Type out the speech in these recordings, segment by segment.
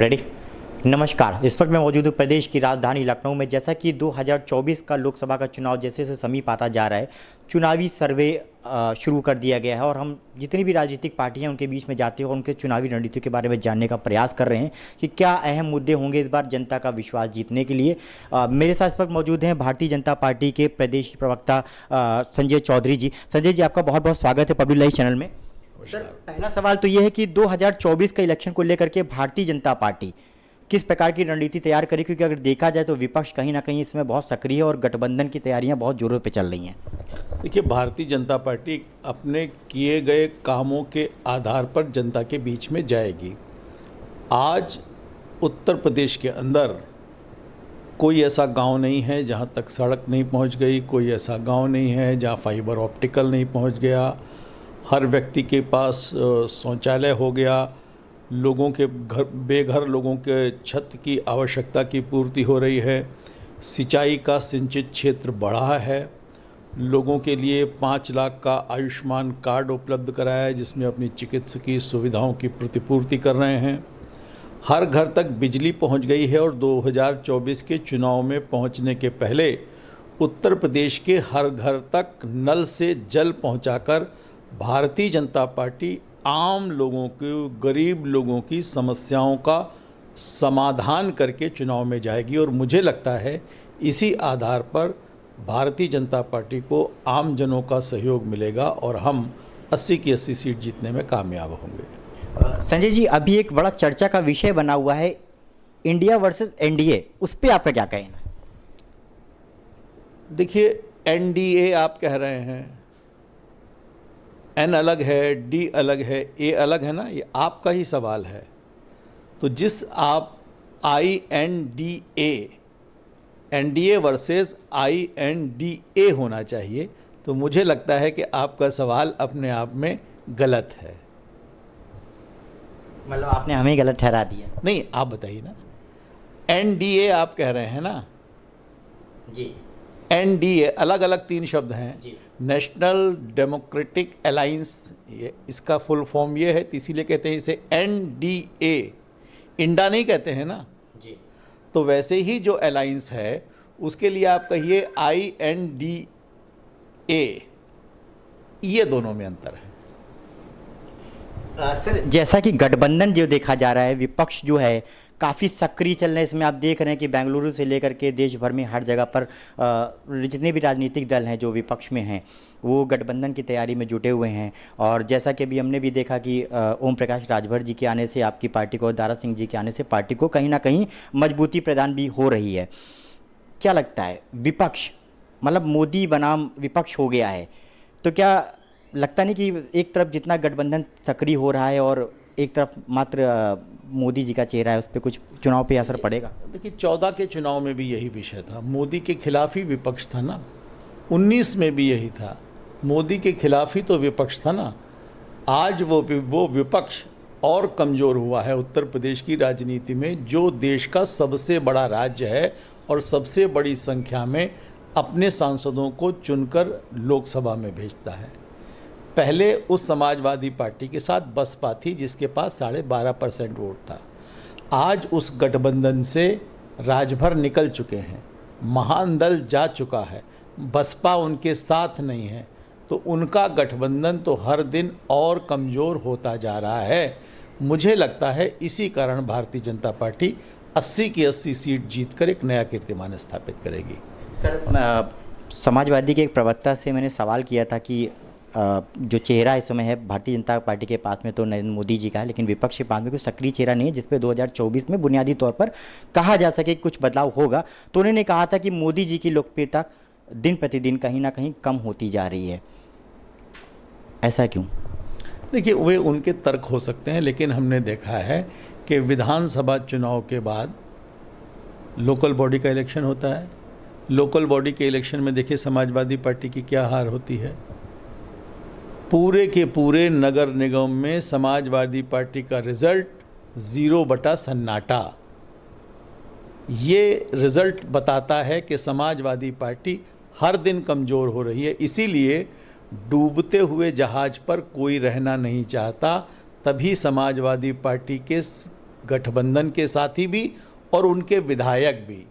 Ready. नमस्कार। इस वक्त मैं मौजूद हूँ प्रदेश की राजधानी लखनऊ में। जैसा कि 2024 का लोकसभा का चुनाव जैसे से समीप आता जा रहा है, चुनावी सर्वे शुरू कर दिया गया है और हम जितनी भी राजनीतिक पार्टियां उनके बीच में जाते हैं और उनके चुनावी रणनीतियों के बारे में जानने का प्रयास कर रहे हैं कि क्या अहम मुद्दे होंगे इस बार जनता का विश्वास जीतने के लिए। मेरे साथ इस वक्त मौजूद हैं भारतीय जनता पार्टी के प्रदेश प्रवक्ता संजय चौधरी जी। संजय जी, आपका बहुत बहुत स्वागत है पब्लिक लाइव चैनल में। सर, पहला सवाल तो ये है कि 2024 के इलेक्शन को लेकर के भारतीय जनता पार्टी किस प्रकार की रणनीति तैयार करेगी, क्योंकि अगर देखा जाए तो विपक्ष कहीं ना कहीं इसमें बहुत सक्रिय है और गठबंधन की तैयारियां बहुत जोरों पे चल रही हैं। देखिए, भारतीय जनता पार्टी अपने किए गए कामों के आधार पर जनता के बीच में जाएगी। आज उत्तर प्रदेश के अंदर कोई ऐसा गांव नहीं है जहां तक सड़क नहीं पहुंच गई, कोई ऐसा गांव नहीं है जहां फाइबर ऑप्टिकल नहीं पहुंच गया। हर व्यक्ति के पास शौचालय हो गया, लोगों के घर बेघर लोगों के छत की आवश्यकता की पूर्ति हो रही है, सिंचाई का सिंचित क्षेत्र बढ़ा है, लोगों के लिए 5 लाख का आयुष्मान कार्ड उपलब्ध कराया है जिसमें अपनी चिकित्सकीय सुविधाओं की प्रतिपूर्ति कर रहे हैं। हर घर तक बिजली पहुंच गई है और 2024 के चुनाव में पहुंचने के पहले उत्तर प्रदेश के हर घर तक नल से जल पहुंचाकर भारतीय जनता पार्टी आम लोगों की, गरीब लोगों की समस्याओं का समाधान करके चुनाव में जाएगी। और मुझे लगता है इसी आधार पर भारतीय जनता पार्टी को आम जनों का सहयोग मिलेगा और हम 80 की 80 सीट जीतने में कामयाब होंगे। संजय जी, अभी एक बड़ा चर्चा का विषय बना हुआ है इंडिया वर्सेस एनडीए, उस पर आपका क्या कहना है? देखिए, एनडीए आप कह रहे हैं, एन अलग है, डी अलग है, ए अलग है ना, ये आपका ही सवाल है। तो जिस आप INDA, एनडीए वर्सेस INDA होना चाहिए, तो मुझे लगता है कि आपका सवाल अपने आप में गलत है। मतलब आपने हमें गलत ठहरा दिया? नहीं, आप बताइए ना। NDA आप कह रहे हैं ना जी। NDA अलग अलग 3 शब्द हैं जी। नेशनल डेमोक्रेटिक अलायंस, ये इसका फुल फॉर्म ये है, तो इसीलिए कहते हैं इसे NDA, इंडा नहीं कहते हैं ना जी। तो वैसे ही जो अलायंस है उसके लिए आप कहिए INDA, ये दोनों में अंतर है। सर, जैसा कि गठबंधन जो देखा जा रहा है, विपक्ष जो है काफ़ी सक्रिय चल रहे हैं इसमें। आप देख रहे हैं कि बेंगलुरु से लेकर के देश भर में हर जगह पर जितने भी राजनीतिक दल हैं जो विपक्ष में हैं वो गठबंधन की तैयारी में जुटे हुए हैं। और जैसा कि अभी हमने भी देखा कि ओम प्रकाश राजभर जी के आने से आपकी पार्टी को, दारा सिंह जी के आने से पार्टी को कहीं ना कहीं मजबूती प्रदान भी हो रही है। क्या लगता है, विपक्ष मतलब मोदी बनाम विपक्ष हो गया है, तो क्या लगता नहीं कि एक तरफ जितना गठबंधन सक्रिय हो रहा है और एक तरफ मात्र मोदी जी का चेहरा है, उस पर कुछ चुनाव पे असर पड़ेगा? देखिए, 14 के चुनाव में भी यही विषय था, मोदी के खिलाफ ही विपक्ष था ना। 19 में भी यही था, मोदी के खिलाफ ही तो विपक्ष था ना। आज वो विपक्ष और कमज़ोर हुआ है उत्तर प्रदेश की राजनीति में, जो देश का सबसे बड़ा राज्य है और सबसे बड़ी संख्या में अपने सांसदों को चुनकर लोकसभा में भेजता है। पहले उस समाजवादी पार्टी के साथ बसपा थी जिसके पास 12.5% वोट था। आज उस गठबंधन से राजभर निकल चुके हैं, महान दल जा चुका है, बसपा उनके साथ नहीं है, तो उनका गठबंधन तो हर दिन और कमज़ोर होता जा रहा है। मुझे लगता है इसी कारण भारतीय जनता पार्टी 80 की 80 सीट जीतकर एक नया कीर्तिमान स्थापित करेगी। सर, समाजवादी के एक प्रवक्ता से मैंने सवाल किया था कि जो चेहरा इस समय है भारतीय जनता पार्टी के पास में तो नरेंद्र मोदी जी का है, लेकिन विपक्ष के पास में कोई सक्रिय चेहरा नहीं है जिस पे 2024 में बुनियादी तौर पर कहा जा सके कुछ बदलाव होगा। तो उन्होंने कहा था कि मोदी जी की लोकप्रियता दिन प्रतिदिन कहीं ना कहीं कम होती जा रही है। ऐसा क्यों? देखिए, वे उनके तर्क हो सकते हैं, लेकिन हमने देखा है कि विधानसभा चुनाव के बाद लोकल बॉडी का इलेक्शन होता है। लोकल बॉडी के इलेक्शन में देखिए समाजवादी पार्टी की क्या हार होती है। पूरे के पूरे नगर निगम में समाजवादी पार्टी का रिजल्ट 0 सन्नाटा। ये रिजल्ट बताता है कि समाजवादी पार्टी हर दिन कमज़ोर हो रही है। इसीलिए डूबते हुए जहाज पर कोई रहना नहीं चाहता, तभी समाजवादी पार्टी के गठबंधन के साथी भी और उनके विधायक भी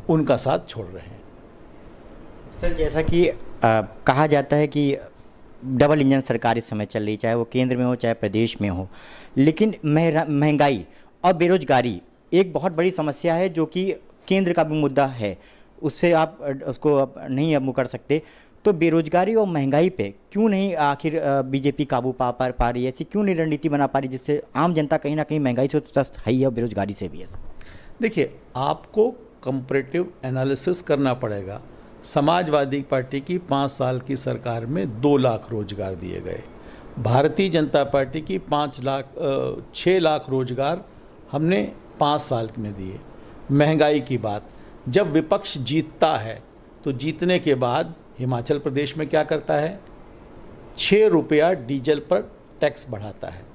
उनका साथ छोड़ रहे हैं। सर, जैसा कि कहा जाता है कि डबल इंजन सरकार इस समय चल रही, चाहे वो केंद्र में हो चाहे प्रदेश में हो, लेकिन महंगाई और बेरोजगारी एक बहुत बड़ी समस्या है जो कि केंद्र का भी मुद्दा है, उससे आप उसको आप नहीं अब मुकर सकते। तो बेरोजगारी और महंगाई पे क्यों नहीं आखिर बीजेपी काबू पा रही है? ऐसी क्यों नहीं रणनीति बना पा रही जिससे आम जनता कहीं ना कहीं महंगाई से तो त्रस्त है ही और बेरोजगारी से भी है? देखिए, आपको कंपैरेटिव एनालिसिस करना पड़ेगा। समाजवादी पार्टी की 5 साल की सरकार में 2 लाख रोजगार दिए गए। भारतीय जनता पार्टी की 6 लाख रोजगार हमने 5 साल में दिए। महंगाई की बात, जब विपक्ष जीतता है तो जीतने के बाद हिमाचल प्रदेश में क्या करता है? 6 रुपया डीजल पर टैक्स बढ़ाता है।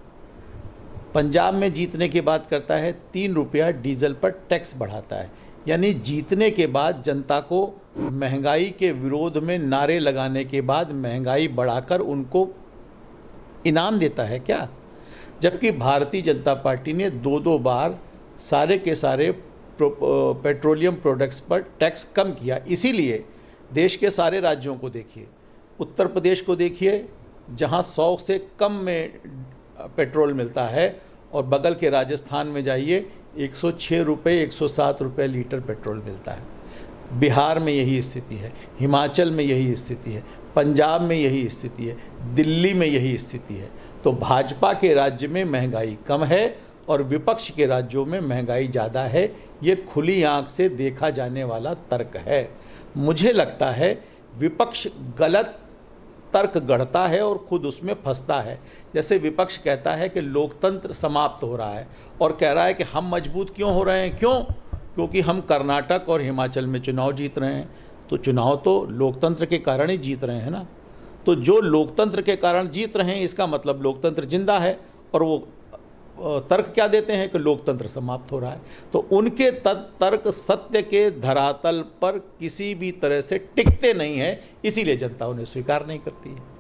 पंजाब में जीतने के बाद करता है 3 रुपया डीजल पर टैक्स बढ़ाता है। यानी जीतने के बाद जनता को महंगाई के विरोध में नारे लगाने के बाद महंगाई बढ़ाकर उनको इनाम देता है क्या? जबकि भारतीय जनता पार्टी ने 2 बार सारे के सारे पेट्रोलियम प्रोडक्ट्स पर टैक्स कम किया। इसीलिए देश के सारे राज्यों को देखिए, उत्तर प्रदेश को देखिए जहां 100 से कम में पेट्रोल मिलता है, और बगल के राजस्थान में जाइए 106 रुपये 107 रुपये लीटर पेट्रोल मिलता है। बिहार में यही स्थिति है, हिमाचल में यही स्थिति है, पंजाब में यही स्थिति है, दिल्ली में यही स्थिति है। तो भाजपा के राज्य में महंगाई कम है और विपक्ष के राज्यों में महंगाई ज़्यादा है। ये खुली आंख से देखा जाने वाला तर्क है। मुझे लगता है विपक्ष गलत तर्क गढ़ता है और खुद उसमें फंसता है। जैसे विपक्ष कहता है कि लोकतंत्र समाप्त हो रहा है और कह रहा है कि हम मजबूत क्यों हो रहे हैं? क्यों? क्योंकि हम कर्नाटक और हिमाचल में चुनाव जीत रहे हैं। तो चुनाव तो लोकतंत्र के कारण ही जीत रहे हैं ना। तो जो लोकतंत्र के कारण जीत रहे हैं इसका मतलब लोकतंत्र जिंदा है, और वो तर्क क्या देते हैं कि लोकतंत्र समाप्त हो रहा है। तो उनके तर्क सत्य के धरातल पर किसी भी तरह से टिकते नहीं हैं, इसीलिए जनता उन्हें स्वीकार नहीं करती है।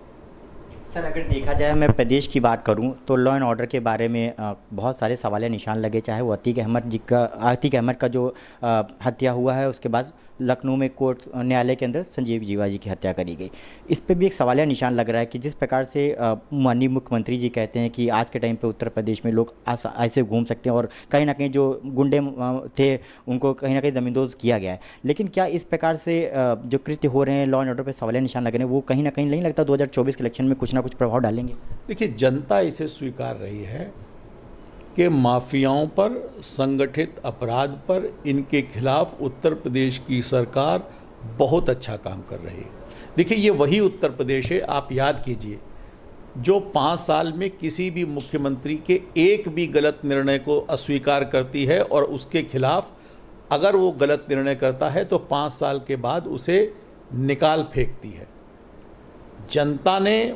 सर, अगर देखा जाए, मैं प्रदेश की बात करूं तो लॉ एंड ऑर्डर के बारे में बहुत सारे सवाल निशान लगे, चाहे वो अतीक अहमद का जो हत्या हुआ है, उसके बाद लखनऊ में कोर्ट न्यायालय के अंदर संजीव जीवाजी की हत्या करी गई। इस पे भी एक सवालिया निशान लग रहा है कि जिस प्रकार से माननीय मुख्यमंत्री जी कहते हैं कि आज के टाइम पे उत्तर प्रदेश में लोग ऐसे घूम सकते हैं और कहीं ना कहीं जो गुंडे थे उनको कहीं ना कहीं ज़मींदोज़ किया गया है, लेकिन क्या इस प्रकार से जो कृत्य हो रहे हैं, लॉ एंड ऑर्डर पर सवालिया निशान लग रहे हैं, वो कहीं ना कहीं नहीं लगता 2024 के इलेक्शन में कुछ ना कुछ प्रभाव डालेंगे? देखिए, जनता इसे स्वीकार रही है कि माफियाओं पर, संगठित अपराध पर, इनके खिलाफ उत्तर प्रदेश की सरकार बहुत अच्छा काम कर रही है। देखिए, ये वही उत्तर प्रदेश है, आप याद कीजिए, जो 5 साल में किसी भी मुख्यमंत्री के एक भी गलत निर्णय को अस्वीकार करती है, और उसके खिलाफ अगर वो गलत निर्णय करता है तो 5 साल के बाद उसे निकाल फेंकती है। जनता ने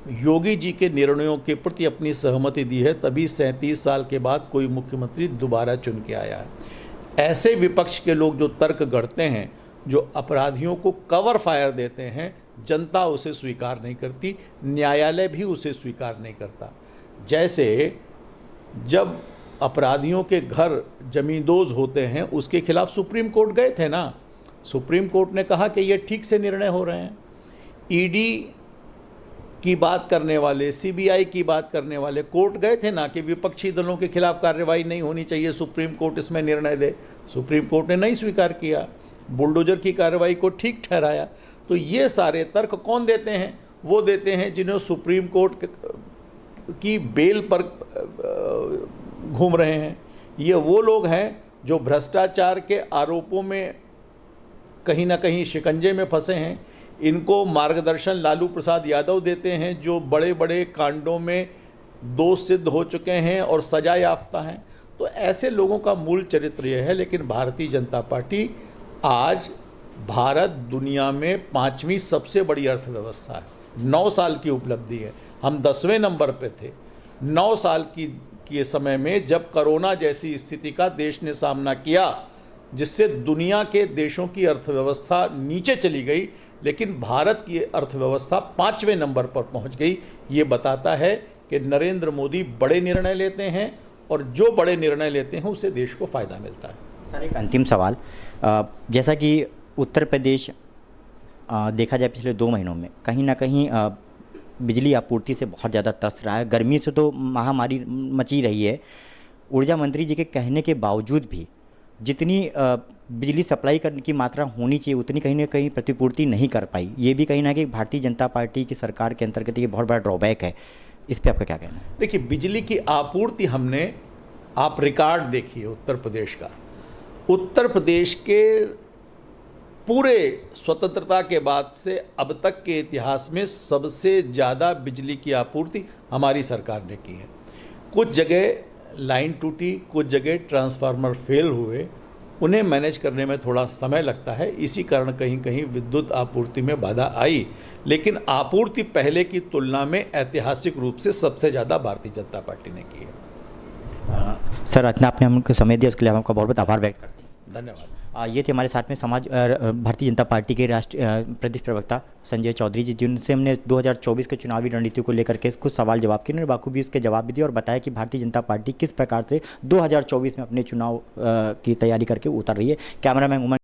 योगी जी के निर्णयों के प्रति अपनी सहमति दी है, तभी 37 साल के बाद कोई मुख्यमंत्री दोबारा चुन के आया है। ऐसे विपक्ष के लोग जो तर्क गढ़ते हैं, जो अपराधियों को कवर फायर देते हैं, जनता उसे स्वीकार नहीं करती, न्यायालय भी उसे स्वीकार नहीं करता। जैसे जब अपराधियों के घर जमींदोज होते हैं, उसके खिलाफ सुप्रीम कोर्ट गए थे ना, सुप्रीम कोर्ट ने कहा कि ये ठीक से निर्णय हो रहे हैं। ईडी की बात करने वाले, सीबीआई की बात करने वाले कोर्ट गए थे ना कि विपक्षी दलों के खिलाफ कार्रवाई नहीं होनी चाहिए, सुप्रीम कोर्ट इसमें निर्णय दे। सुप्रीम कोर्ट ने नहीं स्वीकार किया, बुलडोजर की कार्रवाई को ठीक ठहराया। तो ये सारे तर्क कौन देते हैं? वो देते हैं जिन्हें सुप्रीम कोर्ट की बेल पर घूम रहे हैं। ये वो लोग हैं जो भ्रष्टाचार के आरोपों में कहीं ना कहीं शिकंजे में फंसे हैं। इनको मार्गदर्शन लालू प्रसाद यादव देते हैं, जो बड़े बड़े कांडों में दोष सिद्ध हो चुके हैं और सजा याफ्ता हैं। तो ऐसे लोगों का मूल चरित्र यह है। लेकिन भारतीय जनता पार्टी आज भारत दुनिया में 5वीं सबसे बड़ी अर्थव्यवस्था है। 9 साल की उपलब्धि है, हम 10वें नंबर पे थे। 9 साल के समय में जब कोरोना जैसी स्थिति का देश ने सामना किया, जिससे दुनिया के देशों की अर्थव्यवस्था नीचे चली गई, लेकिन भारत की अर्थव्यवस्था 5वें नंबर पर पहुंच गई। ये बताता है कि नरेंद्र मोदी बड़े निर्णय लेते हैं और जो बड़े निर्णय लेते हैं उससे देश को फ़ायदा मिलता है। सर एक अंतिम सवाल, जैसा कि उत्तर प्रदेश देखा जाए पिछले 2 महीनों में कहीं ना कहीं बिजली आपूर्ति से बहुत ज़्यादा तरस रहा है। गर्मी से तो महामारी मची रही है। ऊर्जा मंत्री जी के कहने के बावजूद भी जितनी बिजली सप्लाई करने की मात्रा होनी चाहिए उतनी कहीं ना कहीं प्रतिपूर्ति नहीं कर पाई। ये भी कहीं ना कहीं भारतीय जनता पार्टी की सरकार के अंतर्गत ये बहुत बड़ा ड्रॉबैक है। इस पे आपका क्या कहना है? देखिए, बिजली की आपूर्ति हमने, आप रिकॉर्ड देखिए उत्तर प्रदेश का, उत्तर प्रदेश के पूरे स्वतंत्रता के बाद से अब तक के इतिहास में सबसे ज़्यादा बिजली की आपूर्ति हमारी सरकार ने की है। कुछ जगह लाइन टूटी, कुछ जगह ट्रांसफार्मर फेल हुए, उन्हें मैनेज करने में थोड़ा समय लगता है। इसी कारण कहीं कहीं विद्युत आपूर्ति में बाधा आई, लेकिन आपूर्ति पहले की तुलना में ऐतिहासिक रूप से सबसे ज़्यादा भारतीय जनता पार्टी ने की है। सर इतना आपने हमको समय दिया उसके लिए हम आपका बहुत बहुत आभार व्यक्त करते हैं। धन्यवाद। ये थे हमारे साथ में भारतीय जनता पार्टी के प्रदेश प्रवक्ता संजय चौधरी जी, जिनसे हमने 2024 के चुनावी रणनीति को लेकर के कुछ सवाल जवाब किए। उन्होंने बाखूबी इसके जवाब भी दिए और बताया कि भारतीय जनता पार्टी किस प्रकार से 2024 में अपने चुनाव की तैयारी करके उतर रही है। कैमरामैन उमर